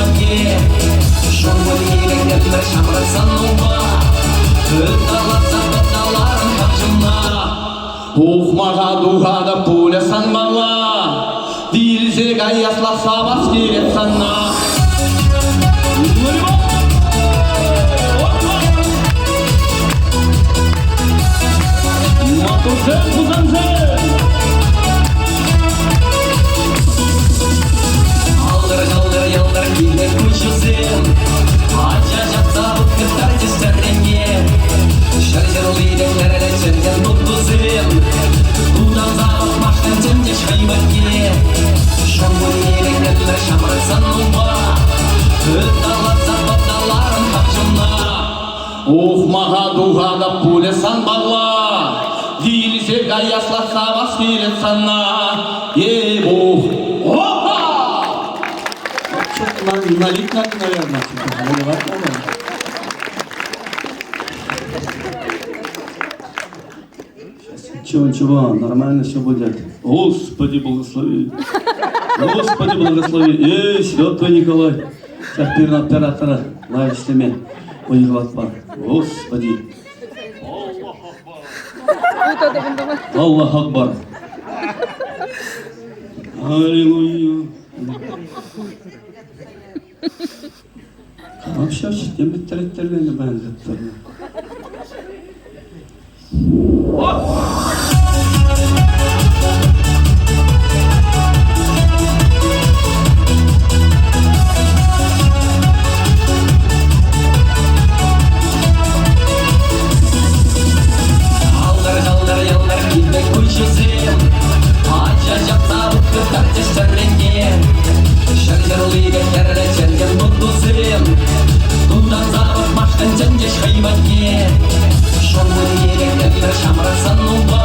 шаймаке Шоңгөлеген келдер шамырсан ұлға Үтталатса бұтталарын қақжымна Ухмаға дұғада пуля санмала Дилзек аясласа бас керет санна Матурсен кузансен Алдыр ялдыр кейде күшісен Ача жатса бұткыздар тестерленге Шаржырлыйден нәрелі черген бұттызен Тудан завық маштан тенде шаймаке Шоңгөлеген келдер шамырсан ұлға Үтталатса бұтталарын қақжымна Ухмаға дұғада пуля санбала Дилсек аясласа бас келет санна Ебух Опа! Налить надо, наверное. Наливать надо. Чего, нормально все будет. Господи, благослови. Господи, благослови. Эй, святой Николай. Теперь на оператора. Лайстами. Уехал пар. Господи. Аллах Акбар. Аллилуйя. Вообще, demek teretlerine benzettirme. Aldır yıldır gitmek kuşusun Aça жатса бұткыздар тестерленген Шаржырлыйден нәрелі черген бұттызен Тудан завық маштан тенде шаймаке Шоңгөлеген келдер шамырсан ұлға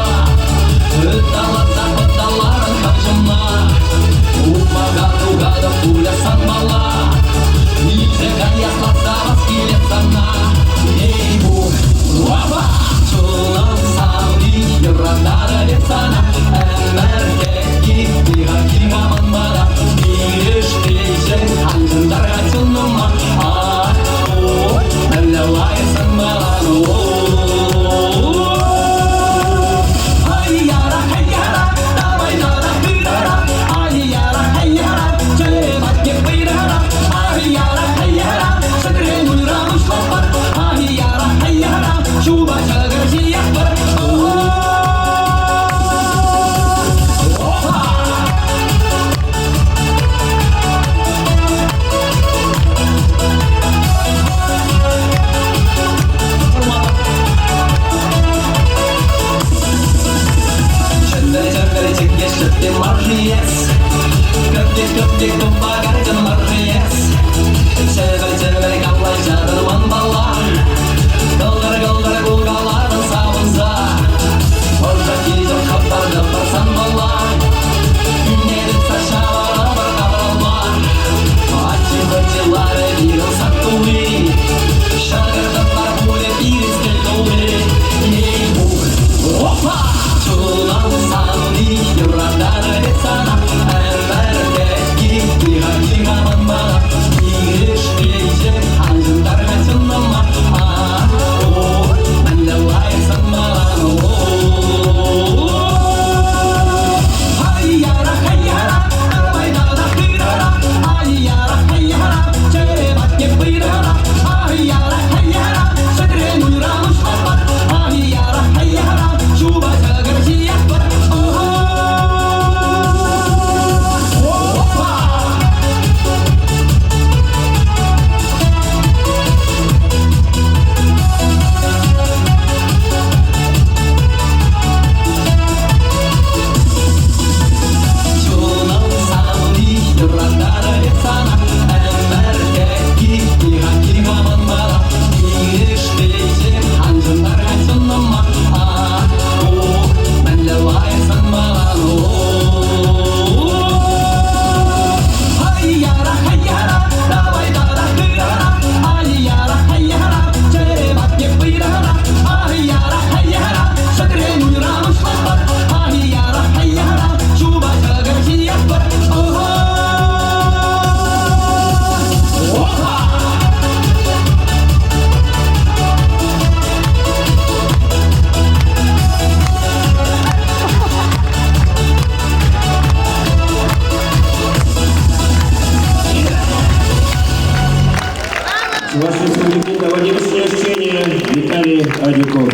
Ваши судьи доводимостное чтение Виталий Адюков.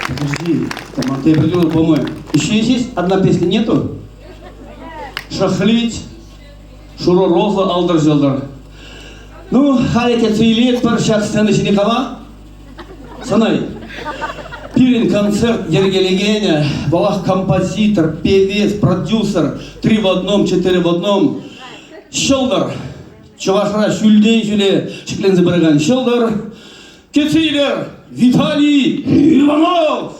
Подожди, команда я придумал, по-моему. Еще есть одна песня, нету? Шахлить, Шуро Роза, Алдар Желдар. Ну, харекет сөйлет, бір шақстан ішіне қама. Санай, пирин концерт дергелегене, балах композитор, певец, продюсер, 3 в 1, 4 в 1. Шылдар, чувашра шүлден жүле, шеклензі бірігін шылдар. Кетсейлер, Виталий Иванов!